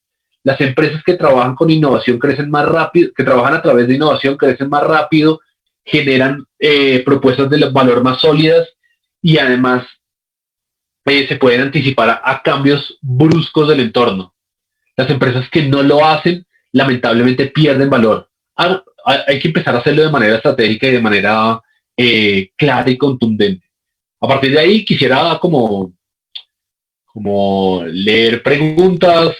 Las empresas que trabajan con innovación crecen más rápido, que trabajan a través de innovación crecen más rápido, generan propuestas de valor más sólidas y además se pueden anticipar a cambios bruscos del entorno. Las empresas que no lo hacen, lamentablemente pierden valor. Hay que empezar a hacerlo de manera estratégica y de manera clara y contundente. A partir de ahí quisiera como leer preguntas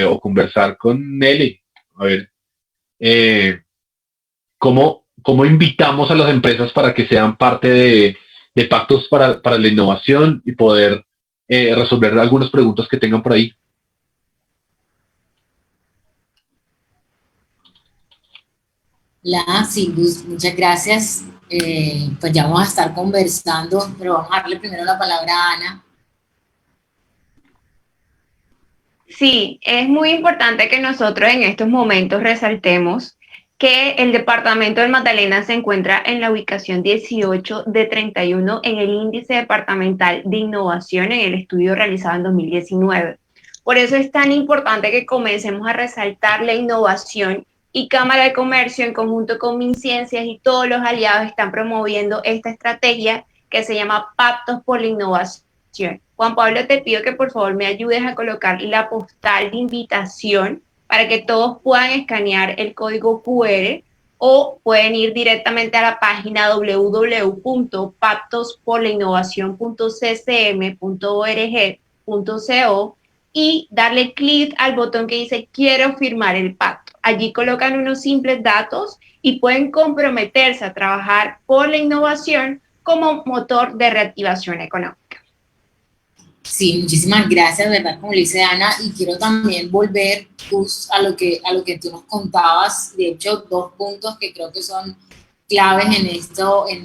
o conversar con Nelly. A ver, ¿cómo invitamos a las empresas para que sean parte de pactos para la innovación y poder resolver algunas preguntas que tengan por ahí? Sí, Luz, muchas gracias. Pues ya vamos a estar conversando, pero vamos a darle primero la palabra a Ana. Sí, es muy importante que nosotros en estos momentos resaltemos que el departamento del Magdalena se encuentra en la ubicación 18 de 31 en el índice departamental de innovación en el estudio realizado en 2019 Por eso es tan importante que comencemos a resaltar la innovación, y Cámara de Comercio en conjunto con MinCiencias y todos los aliados están promoviendo esta estrategia que se llama Pactos por la Innovación. Juan Pablo, te pido que por favor me ayudes a colocar la postal de invitación para que todos puedan escanear el código QR, o pueden ir directamente a la página www.pactosporlainnovacion.ccm.org.co y darle clic al botón que dice quiero firmar el pacto. Allí colocan unos simples datos y pueden comprometerse a trabajar por la innovación como motor de reactivación económica. Sí, muchísimas gracias, ¿verdad? Como le dice Ana, y quiero también volver pues, a lo que tú nos contabas. De hecho, 2 puntos que creo que son claves en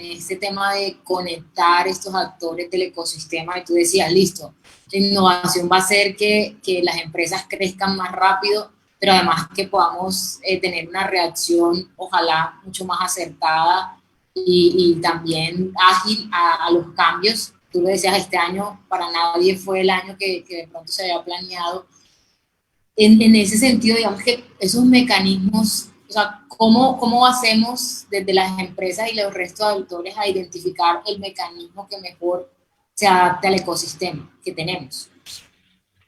este tema de conectar estos actores del ecosistema. Y tú decías, listo, la innovación va a hacer que las empresas crezcan más rápido, pero además que podamos tener una reacción, ojalá, mucho más acertada y también ágil a los cambios. Tú lo decías, este año para nadie fue el año que de pronto se había planeado. En ese sentido, digamos que esos mecanismos, o sea, ¿cómo hacemos desde las empresas y los restos de autores a identificar el mecanismo que mejor se adapte al ecosistema que tenemos?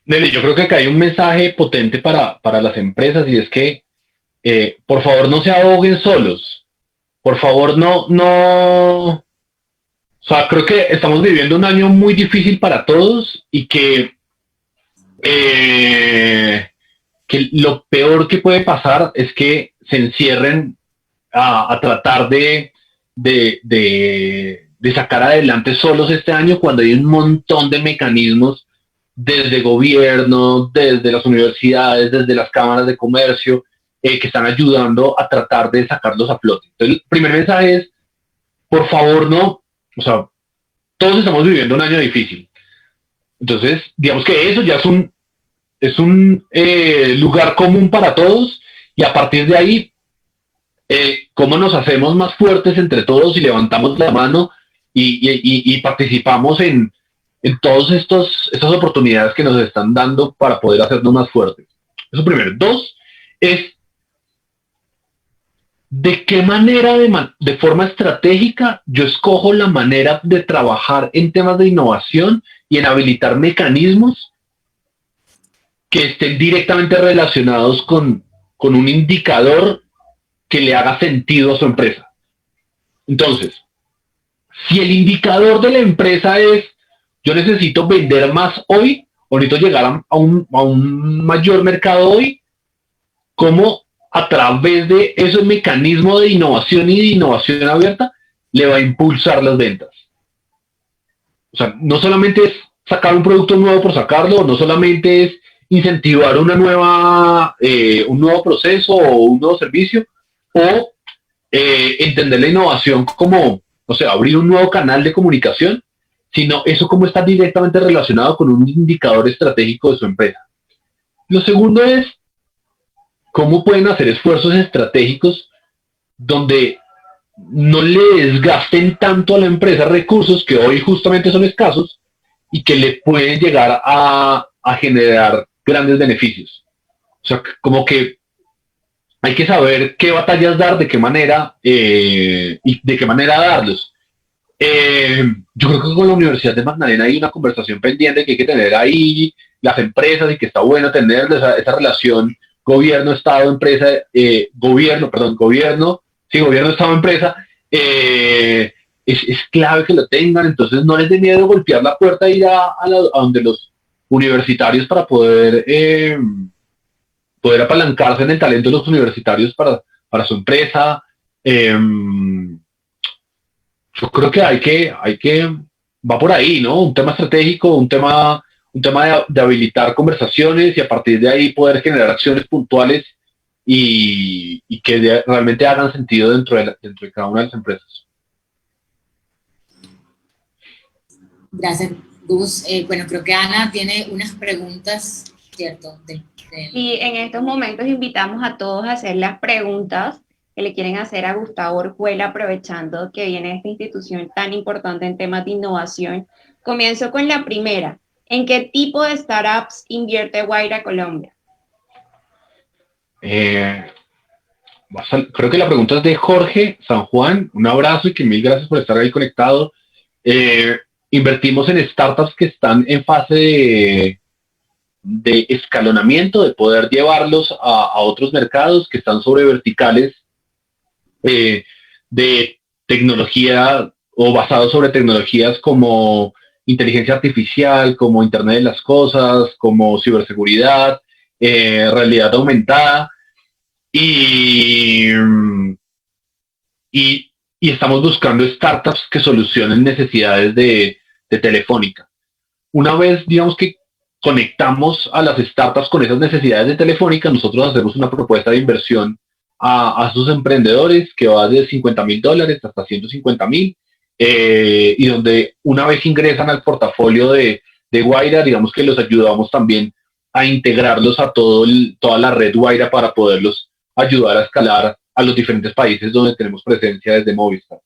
Nelly, yo creo que acá hay un mensaje potente para las empresas, y es que por favor no se ahoguen solos. Por favor no. O sea, creo que estamos viviendo un año muy difícil para todos, y que lo peor que puede pasar es que se encierren a tratar de sacar adelante solos este año, cuando hay un montón de mecanismos desde gobierno, desde las universidades, desde las cámaras de comercio, que están ayudando a tratar de sacarlos a flote. Entonces, el primer mensaje es, por favor, no. O sea, todos estamos viviendo un año difícil. Entonces, digamos que eso ya es un lugar común para todos, y a partir de ahí, cómo nos hacemos más fuertes entre todos y levantamos la mano y participamos en todas estas oportunidades que nos están dando para poder hacernos más fuertes. Eso primero. 2, es ¿de qué manera, de forma estratégica, yo escojo la manera de trabajar en temas de innovación y en habilitar mecanismos que estén directamente relacionados con un indicador que le haga sentido a su empresa? Entonces, si el indicador de la empresa es yo necesito vender más hoy, o necesito llegar a un mayor mercado hoy, ¿cómo a través de ese mecanismo de innovación y de innovación abierta le va a impulsar las ventas? O sea, no solamente es sacar un producto nuevo por sacarlo, no solamente es incentivar un nuevo proceso o un nuevo servicio, o entender la innovación como, o sea, abrir un nuevo canal de comunicación, sino eso como está directamente relacionado con un indicador estratégico de su empresa. Lo segundo es cómo pueden hacer esfuerzos estratégicos donde no le desgasten tanto a la empresa recursos que hoy justamente son escasos y que le pueden llegar a generar grandes beneficios. O sea, como que hay que saber qué batallas dar, de qué manera y de qué manera darlos. Yo creo que con la Universidad de Magdalena hay una conversación pendiente que hay que tener ahí las empresas, y que está bueno tener esa relación gobierno, estado, empresa, gobierno, estado, empresa. Es clave que lo tengan. Entonces no les dé miedo golpear la puerta e ir a donde los universitarios para poder apalancarse en el talento de los universitarios para su empresa. Yo creo que va por ahí, ¿no? Un tema estratégico, un tema de habilitar conversaciones, y a partir de ahí poder generar acciones puntuales y que realmente hagan sentido dentro de cada una de las empresas. Gracias, Gus. Bueno, creo que Ana tiene unas preguntas, ¿cierto? Y en estos momentos invitamos a todos a hacer las preguntas que le quieren hacer a Gustavo Orjuela, aprovechando que viene esta institución tan importante en temas de innovación. Comienzo con la primera. ¿En qué tipo de startups invierte Guaira Colombia? Creo que la pregunta es de Jorge San Juan. Un abrazo y que mil gracias por estar ahí conectado. Invertimos en startups que están en fase de escalonamiento, de poder llevarlos a otros mercados que están sobre verticales de tecnología o basados sobre tecnologías como inteligencia artificial, como Internet de las Cosas, como ciberseguridad, realidad aumentada y estamos buscando startups que solucionen necesidades de Telefónica. Una vez, digamos que conectamos a las startups con esas necesidades de Telefónica, nosotros hacemos una propuesta de inversión a sus emprendedores que va de $50,000 hasta $150,000, y donde una vez ingresan al portafolio de Guaira, digamos que los ayudamos también a integrarlos a toda la red Guaira para poderlos ayudar a escalar a los diferentes países donde tenemos presencia desde Movistar.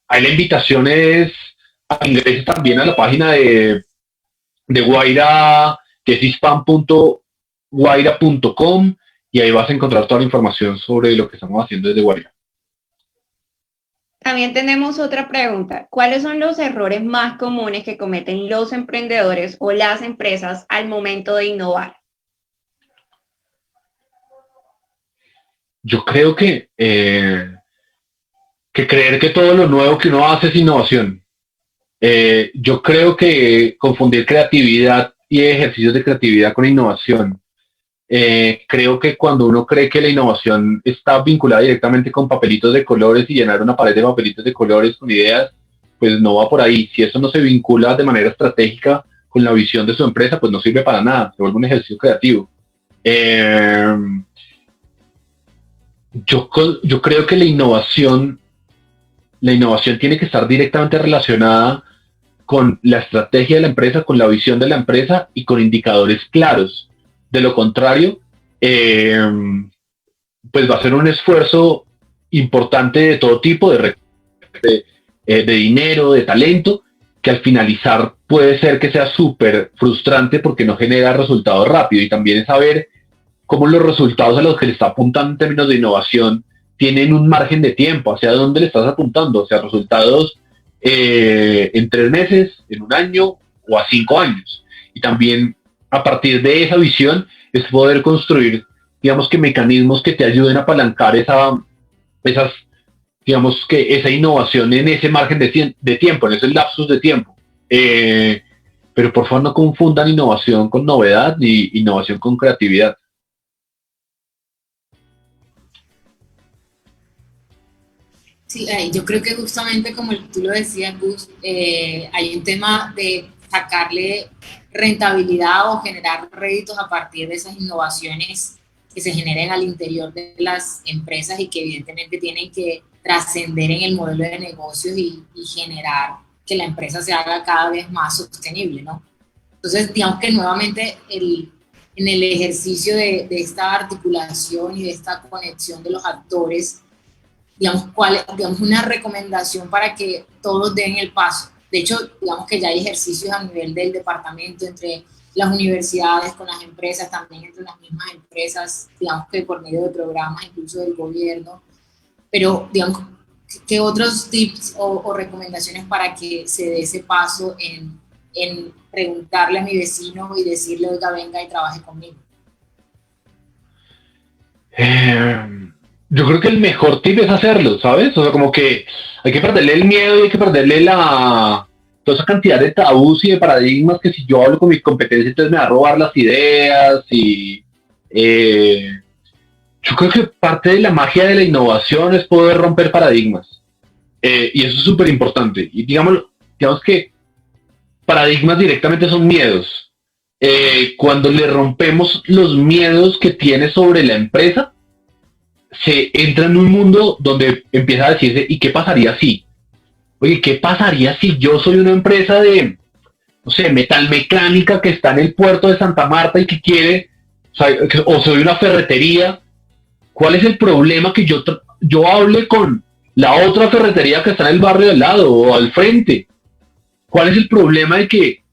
Ahí la invitación es a que ingreses también a la página de Guaira, que es hispan.guaira.com, y ahí vas a encontrar toda la información sobre lo que estamos haciendo desde Guaira. También tenemos otra pregunta. ¿Cuáles son los errores más comunes que cometen los emprendedores o las empresas al momento de innovar? Yo creo que creer que todo lo nuevo que uno hace es innovación. Yo creo que confundir creatividad y ejercicios de creatividad con innovación. Creo que cuando uno cree que la innovación está vinculada directamente con papelitos de colores y llenar una pared de papelitos de colores con ideas, pues no va por ahí. Si eso no se vincula de manera estratégica con la visión de su empresa, pues no sirve para nada, se vuelve un ejercicio creativo. Yo creo que la innovación tiene que estar directamente relacionada con la estrategia de la empresa, con la visión de la empresa y con indicadores claros. De lo contrario, pues va a ser un esfuerzo importante de todo tipo, de dinero, de talento, que al finalizar puede ser que sea súper frustrante porque no genera resultados rápido. Y también es saber cómo los resultados a los que le está apuntando en términos de innovación tienen un margen de tiempo, hacia dónde le estás apuntando, o sea, resultados en 3 meses, en 1 año o a 5 años. Y también a partir de esa visión es poder construir, digamos que mecanismos que te ayuden a apalancar esa innovación en ese margen de tiempo, en ese lapsus de tiempo. Pero por favor no confundan innovación con novedad ni innovación con creatividad. Sí, yo creo que justamente como tú lo decías, Gus, hay un tema de sacarle rentabilidad o generar réditos a partir de esas innovaciones que se generen al interior de las empresas y que evidentemente tienen que trascender en el modelo de negocios y generar que la empresa se haga cada vez más sostenible, ¿no? Entonces, digamos que nuevamente en el ejercicio de esta articulación y de esta conexión de los actores, digamos, una recomendación para que todos den el paso. De hecho, digamos que ya hay ejercicios a nivel del departamento entre las universidades con las empresas, también entre las mismas empresas, digamos que por medio de programas incluso del gobierno. Pero, digamos, ¿qué otros tips o recomendaciones para que se dé ese paso en preguntarle a mi vecino y decirle, oiga, venga y trabaje conmigo? Yo creo que el mejor tip es hacerlo, ¿sabes? O sea, como que hay que perderle el miedo y hay que perderle toda esa cantidad de tabús y de paradigmas que si yo hablo con mi competencia entonces me va a robar las ideas y yo creo que parte de la magia de la innovación es poder romper paradigmas, y eso es súper importante. Y digamos que paradigmas directamente son miedos. Cuando le rompemos los miedos que tiene sobre la empresa, se entra en un mundo donde empieza a decirse, ¿y qué pasaría si? Oye, ¿qué pasaría si yo soy una empresa de, no sé, metalmecánica que está en el puerto de Santa Marta y que quiere, o soy una ferretería? ¿Cuál es el problema que yo hable con la otra ferretería que está en el barrio de al lado o al frente? ¿Cuál es el problema de que,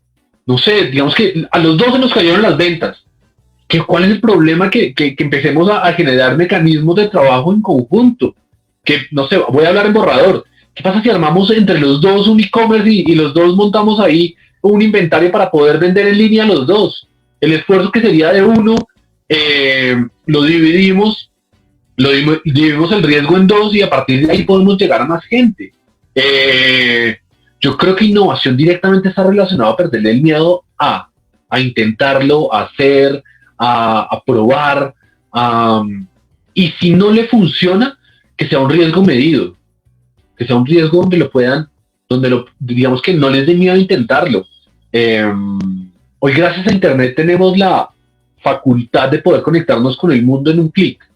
no sé, digamos que a los dos se nos cayeron las ventas? ¿Cuál es el problema que empecemos a generar mecanismos de trabajo en conjunto? Que, no sé, voy a hablar en borrador. ¿Qué pasa si armamos entre los dos un e-commerce y los dos montamos ahí un inventario para poder vender en línea los dos? El esfuerzo que sería de uno, lo dividimos el riesgo en dos y a partir de ahí podemos llegar a más gente. Yo creo que innovación directamente está relacionado a perderle el miedo a intentarlo, a hacer, a probar, y si no le funciona, que sea un riesgo medido, que sea un riesgo donde digamos que no les dé miedo a intentarlo. Hoy gracias a internet tenemos la facultad de poder conectarnos con el mundo en un clic.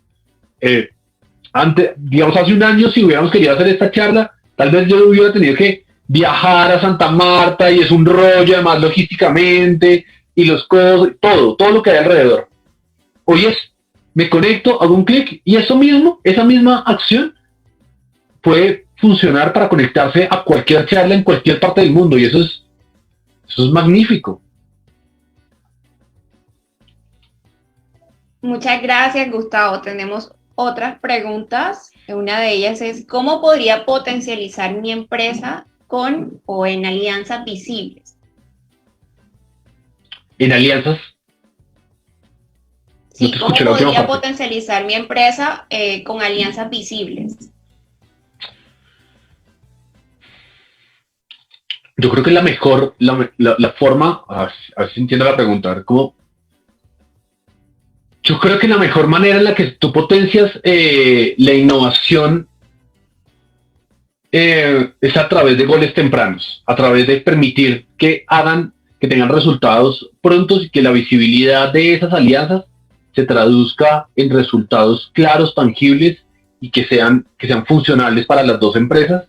Antes, digamos hace un año, si hubiéramos querido hacer esta charla, tal vez yo hubiera tenido que viajar a Santa Marta y es un rollo además logísticamente y los costos, todo lo que hay alrededor. Hoy me conecto, hago un clic y esa misma acción puede funcionar para conectarse a cualquier charla en cualquier parte del mundo y eso es magnífico. Muchas gracias, Gustavo. Tenemos otras preguntas. Una de ellas es, ¿cómo podría potencializar mi empresa con o en alianzas visibles? ¿En alianzas? Sí, ¿cómo podría potencializar mi empresa con alianzas visibles? Yo creo que la forma, a ver si entiendo la pregunta, yo creo que la mejor manera en la que tú potencias la innovación es a través de goles tempranos, a través de permitir que tengan resultados prontos y que la visibilidad de esas alianzas se traduzca en resultados claros, tangibles y que sean funcionales para las dos empresas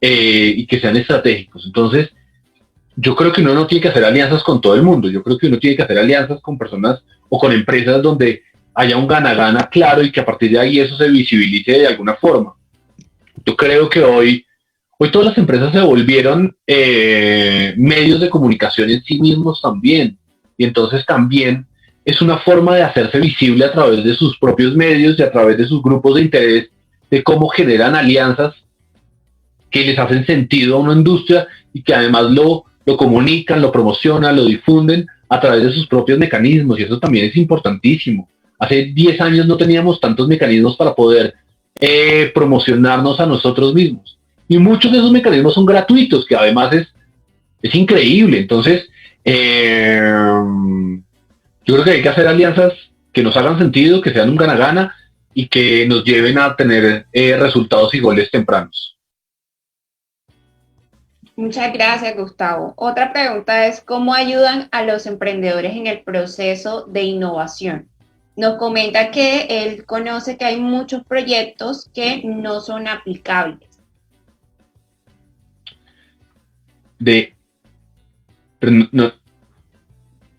y que sean estratégicos. Entonces, yo creo que uno no tiene que hacer alianzas con todo el mundo. Yo creo que uno tiene que hacer alianzas con personas o con empresas donde haya un gana-gana claro y que a partir de ahí eso se visibilice de alguna forma. Yo creo que hoy todas las empresas se volvieron medios de comunicación en sí mismos también. Y entonces también es una forma de hacerse visible a través de sus propios medios y a través de sus grupos de interés, de cómo generan alianzas que les hacen sentido a una industria y que además lo comunican, lo promocionan, lo difunden a través de sus propios mecanismos. Y eso también es importantísimo. Hace 10 años no teníamos tantos mecanismos para poder promocionarnos a nosotros mismos. Y muchos de esos mecanismos son gratuitos, que además es increíble. Entonces, yo creo que hay que hacer alianzas que nos hagan sentido, que sean un gana-gana y que nos lleven a tener resultados y goles tempranos. Muchas gracias, Gustavo. Otra pregunta es, ¿cómo ayudan a los emprendedores en el proceso de innovación? Nos comenta que él conoce que hay muchos proyectos que no son aplicables. Pero no,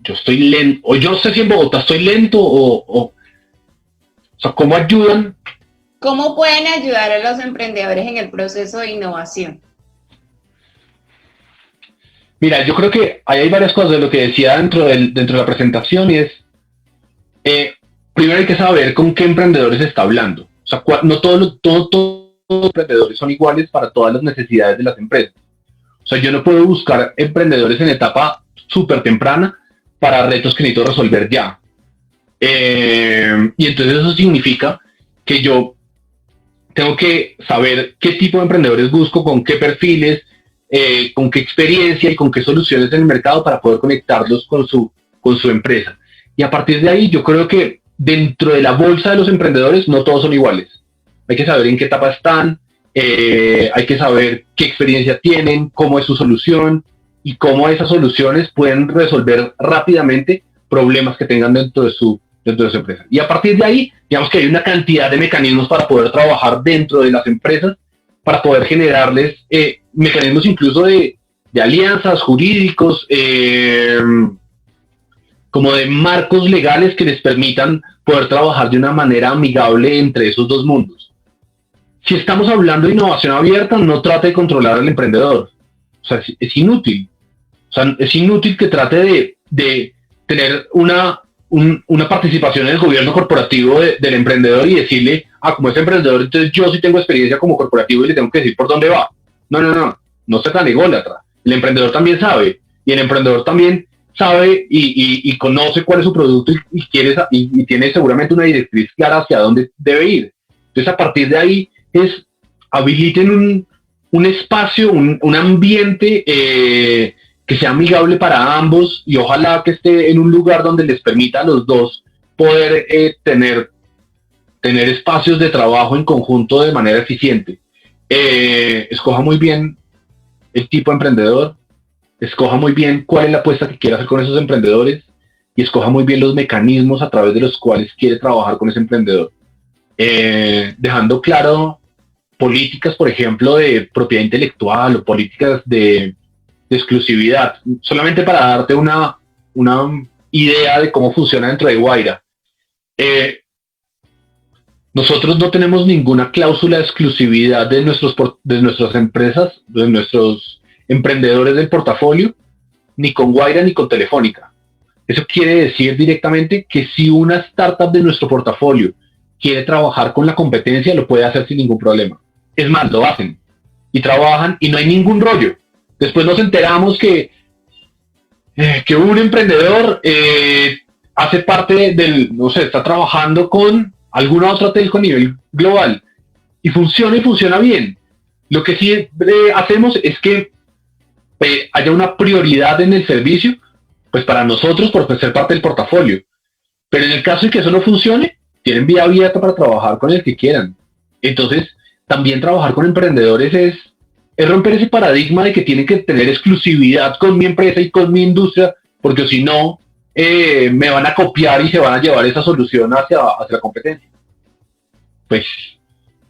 yo estoy lento, o yo no sé si en Bogotá estoy lento o sea, ¿cómo ayudan? ¿Cómo pueden ayudar a los emprendedores en el proceso de innovación? Mira, yo creo que ahí hay varias cosas de lo que decía dentro de la presentación y es, primero hay que saber con qué emprendedores se está hablando. O sea, no todos los emprendedores son iguales para todas las necesidades de las empresas. O sea, yo no puedo buscar emprendedores en etapa súper temprana para retos que necesito resolver ya. Y entonces eso significa que yo tengo que saber qué tipo de emprendedores busco, con qué perfiles, con qué experiencia y con qué soluciones en el mercado para poder conectarlos con su empresa. Y a partir de ahí yo creo que dentro de la bolsa de los emprendedores no todos son iguales. Hay que saber en qué etapa están, hay que saber qué experiencia tienen, cómo es su solución y cómo esas soluciones pueden resolver rápidamente problemas que tengan dentro de su empresa. Y a partir de ahí, digamos que hay una cantidad de mecanismos para poder trabajar dentro de las empresas, para poder generarles mecanismos incluso de alianzas jurídicos, como de marcos legales que les permitan poder trabajar de una manera amigable entre esos dos mundos. Si estamos hablando de innovación abierta, no trate de controlar al emprendedor. O sea, es inútil. O sea, es inútil que trate de tener una participación en el gobierno corporativo del emprendedor y decirle, como es emprendedor, entonces yo sí tengo experiencia como corporativo y le tengo que decir por dónde va. No sea tan ególatra. El emprendedor también sabe, y el emprendedor también sabe y conoce cuál es su producto y tiene seguramente una directriz clara hacia dónde debe ir. Entonces, a partir de ahí, habiliten un espacio, un ambiente que sea amigable para ambos, y ojalá que esté en un lugar donde les permita a los dos poder tener espacios de trabajo en conjunto de manera eficiente. Escoja muy bien el tipo de emprendedor, escoja muy bien cuál es la apuesta que quiere hacer con esos emprendedores, y escoja muy bien los mecanismos a través de los cuales quiere trabajar con ese emprendedor. Dejando claro políticas, por ejemplo, de propiedad intelectual o políticas de exclusividad, solamente para darte una idea de cómo funciona dentro de Guaira. Nosotros no tenemos ninguna cláusula de exclusividad de nuestras empresas, de nuestros emprendedores del portafolio, ni con Guaira ni con Telefónica. Eso quiere decir directamente que si una startup de nuestro portafolio quiere trabajar con la competencia, lo puede hacer sin ningún problema. Es más, lo hacen y trabajan y no hay ningún rollo. Después nos enteramos que un emprendedor hace parte está trabajando con alguna otra telco a nivel global y funciona bien. Lo que sí hacemos es que haya una prioridad en el servicio, pues para nosotros, por ser parte del portafolio. Pero en el caso de que eso no funcione, tienen vía abierta para trabajar con el que quieran. Entonces, también trabajar con emprendedores es romper ese paradigma de que tienen que tener exclusividad con mi empresa y con mi industria, porque si no, me van a copiar y se van a llevar esa solución hacia la competencia. Pues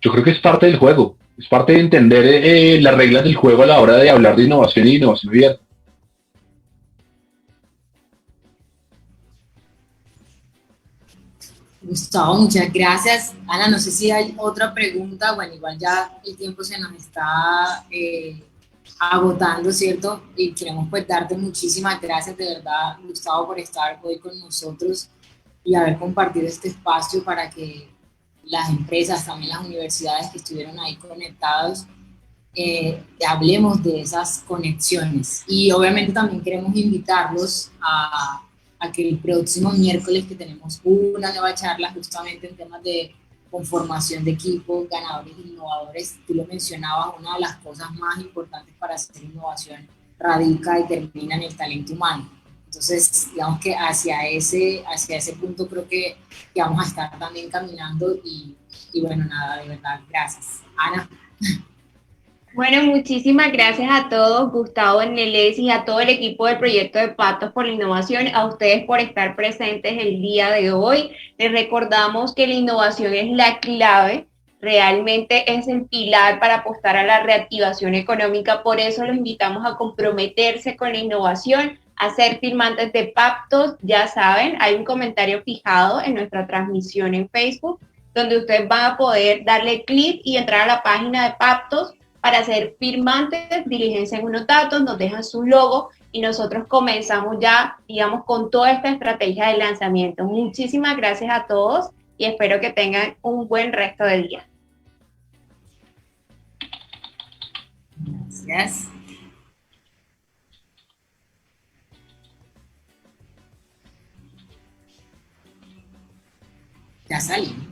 yo creo que es parte del juego, es parte de entender las reglas del juego a la hora de hablar de innovación y innovación abierta. Gustavo, muchas gracias. Ana, no sé si hay otra pregunta. Bueno, igual ya el tiempo se nos está agotando, ¿cierto? Y queremos pues darte muchísimas gracias de verdad, Gustavo, por estar hoy con nosotros y haber compartido este espacio para que las empresas, también las universidades que estuvieron ahí conectados, hablemos de esas conexiones. Y obviamente también queremos invitarlos a que el próximo miércoles, que tenemos una nueva charla justamente en temas de conformación de equipos, ganadores e innovadores. Tú lo mencionabas, una de las cosas más importantes para hacer innovación radica y termina en el talento humano. Entonces, digamos que hacia ese punto creo que vamos a estar también caminando y bueno, nada, de verdad, gracias. Ana. Bueno, muchísimas gracias a todos, Gustavo Nelesi, y a todo el equipo del proyecto de Pactos por la Innovación, a ustedes por estar presentes el día de hoy. Les recordamos que la innovación es la clave, realmente es el pilar para apostar a la reactivación económica, por eso los invitamos a comprometerse con la innovación, a ser firmantes de pactos. Ya saben, hay un comentario fijado en nuestra transmisión en Facebook, donde ustedes van a poder darle clic y entrar a la página de pactos para ser firmantes, diligencian unos datos, nos dejan su logo y nosotros comenzamos ya, digamos, con toda esta estrategia de lanzamiento. Muchísimas gracias a todos y espero que tengan un buen resto del día. Gracias. Ya salimos.